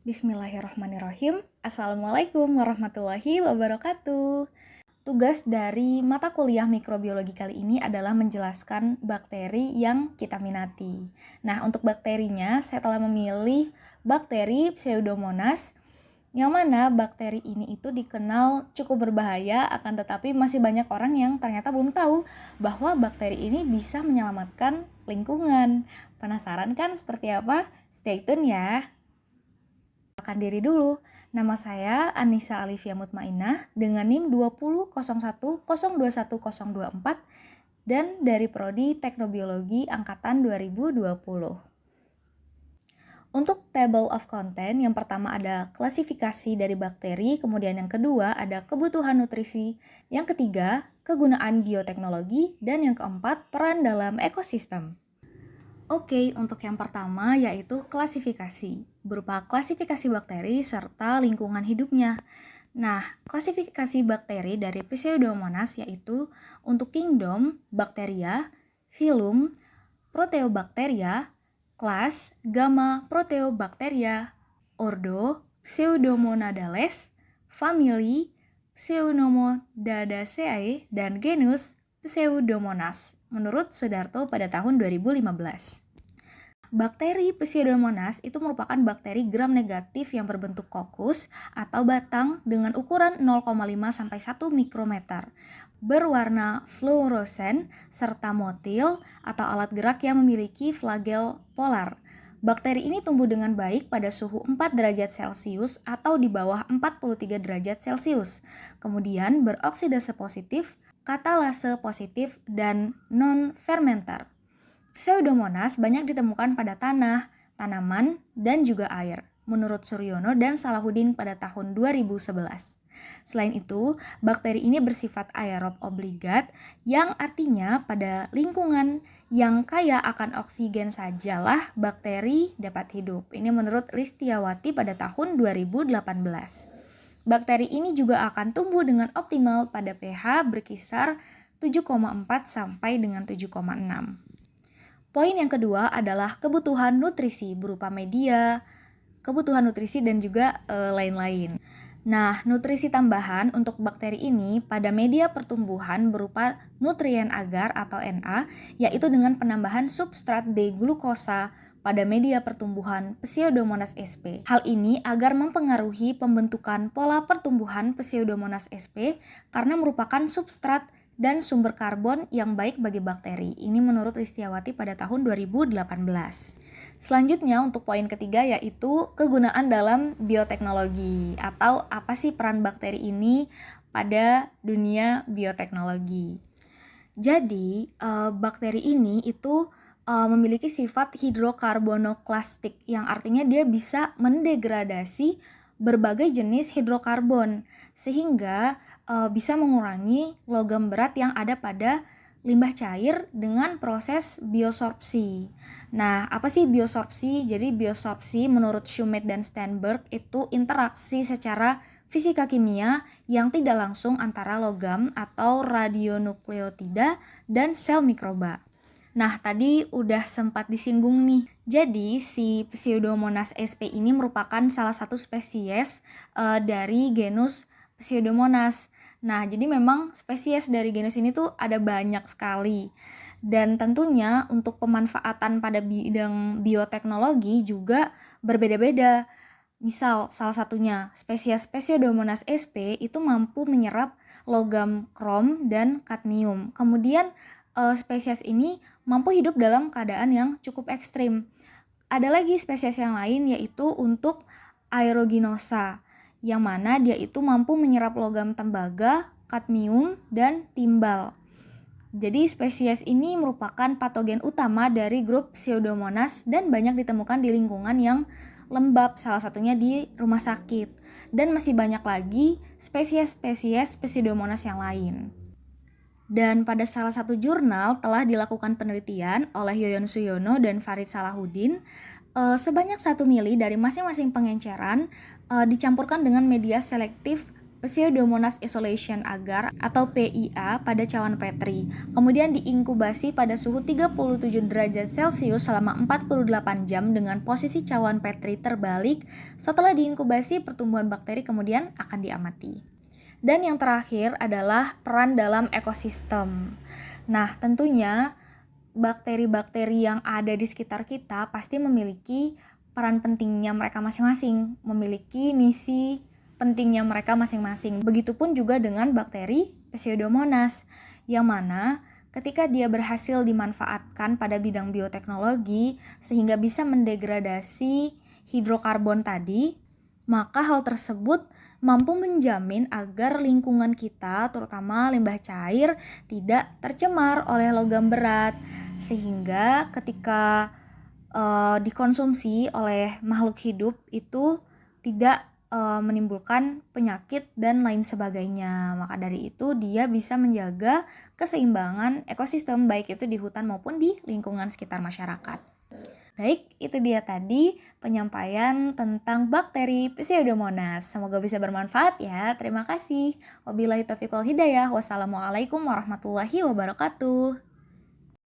Bismillahirrahmanirrahim. Assalamualaikum warahmatullahi wabarakatuh. Tugas dari mata kuliah mikrobiologi kali ini adalah menjelaskan bakteri yang kita minati. Nah, untuk bakterinya saya telah memilih bakteri Pseudomonas, yang mana bakteri ini itu dikenal cukup berbahaya, akan tetapi masih banyak orang yang ternyata belum tahu bahwa bakteri ini bisa menyelamatkan lingkungan. Penasaran kan seperti apa? Stay tune ya. Perkenalkan diri dulu. Nama saya Anissa Alifia Mutmainah dengan NIM 2001021024 dan dari Prodi Teknobiologi angkatan 2020. Untuk table of content, yang pertama ada klasifikasi dari bakteri, kemudian yang kedua ada kebutuhan nutrisi, yang ketiga kegunaan bioteknologi, dan yang keempat peran dalam ekosistem. Oke, untuk yang pertama yaitu klasifikasi, berupa klasifikasi bakteri serta lingkungan hidupnya. Nah, klasifikasi bakteri dari Pseudomonas yaitu untuk kingdom, Bacteria, phylum, Proteobacteria, kelas, Gamma Proteobacteria, ordo, Pseudomonadales, family, Pseudomonadaceae, dan genus Pseudomonas, menurut Sudarto pada tahun 2015. Bakteri Pseudomonas itu merupakan bakteri gram negatif yang berbentuk kokus atau batang dengan ukuran 0,5 sampai 1 mikrometer, berwarna fluoresan serta motil atau alat gerak yang memiliki flagel polar. Bakteri ini tumbuh dengan baik pada suhu 4 derajat Celcius atau di bawah 43 derajat Celcius. Kemudian beroksidase positif, katalase positif, dan non-fermenter. Pseudomonas banyak ditemukan pada tanah, tanaman, dan juga air, menurut Suryono dan Salahuddin pada tahun 2011. Selain itu, bakteri ini bersifat aerob obligat, yang artinya pada lingkungan yang kaya akan oksigen sajalah bakteri dapat hidup. Ini menurut Listiawati pada tahun 2018. Bakteri ini juga akan tumbuh dengan optimal pada pH berkisar 7,4 sampai dengan 7,6. Poin yang kedua adalah kebutuhan nutrisi berupa media, kebutuhan nutrisi dan juga lain-lain. Nah, nutrisi tambahan untuk bakteri ini pada media pertumbuhan berupa nutrien agar atau Na, yaitu dengan penambahan substrat D-glukosa pada media pertumbuhan Pseudomonas sp. Hal ini agar mempengaruhi pembentukan pola pertumbuhan Pseudomonas sp karena merupakan substrat dan sumber karbon yang baik bagi bakteri. Ini menurut Listiawati pada tahun 2018. Selanjutnya untuk poin ketiga yaitu kegunaan dalam bioteknologi atau apa sih peran bakteri ini pada dunia bioteknologi. Jadi bakteri ini itu memiliki sifat hidrokarbonoklastik yang artinya dia bisa mendegradasi berbagai jenis hidrokarbon sehingga bisa mengurangi logam berat yang ada pada limbah cair dengan proses biosorpsi. Nah, apa sih biosorpsi? Jadi biosorpsi menurut Schmidt dan Sternberg itu interaksi secara fisika kimia yang tidak langsung antara logam atau radionukleotida dan sel mikroba. Nah, tadi udah sempat disinggung nih. Jadi, si Pseudomonas sp ini merupakan salah satu spesies dari genus Pseudomonas. Nah, jadi memang spesies dari genus ini tuh ada banyak sekali. Dan tentunya untuk pemanfaatan pada bidang bioteknologi juga berbeda-beda. Misal, salah satunya spesies Pseudomonas sp itu mampu menyerap logam krom dan kadmium. Kemudian spesies ini mampu hidup dalam keadaan yang cukup ekstrim. Ada lagi spesies yang lain yaitu untuk aeruginosa, yang mana dia itu mampu menyerap logam tembaga, kadmium, dan timbal. Jadi spesies ini merupakan patogen utama dari grup Pseudomonas dan banyak ditemukan di lingkungan yang lembab, salah satunya di rumah sakit. Dan masih banyak lagi spesies-spesies Pseudomonas yang lain. Dan pada salah satu jurnal telah dilakukan penelitian oleh Yoyon Suyono dan Farid Salahuddin, sebanyak 1 mili dari masing-masing pengenceran dicampurkan dengan media selektif Pseudomonas isolation agar atau PIA pada cawan Petri. Kemudian diinkubasi pada suhu 37 derajat Celcius selama 48 jam dengan posisi cawan Petri terbalik. Setelah diinkubasi, pertumbuhan bakteri kemudian akan diamati. Dan yang terakhir adalah peran dalam ekosistem. Nah, tentunya bakteri-bakteri yang ada di sekitar kita pasti memiliki peran pentingnya mereka masing-masing, memiliki misi pentingnya mereka masing-masing. Begitupun juga dengan bakteri Pseudomonas, yang mana ketika dia berhasil dimanfaatkan pada bidang bioteknologi sehingga bisa mendegradasi hidrokarbon tadi, maka hal tersebut mampu menjamin agar lingkungan kita, terutama limbah cair, tidak tercemar oleh logam berat, sehingga ketika dikonsumsi oleh makhluk hidup itu tidak menimbulkan penyakit dan lain sebagainya. Maka dari itu dia bisa menjaga keseimbangan ekosistem baik itu di hutan maupun di lingkungan sekitar masyarakat. Baik, itu dia tadi penyampaian tentang bakteri Pseudomonas. Semoga bisa bermanfaat ya. Terima kasih. Wabillahi taufiq wal hidayah. Wassalamualaikum warahmatullahi wabarakatuh.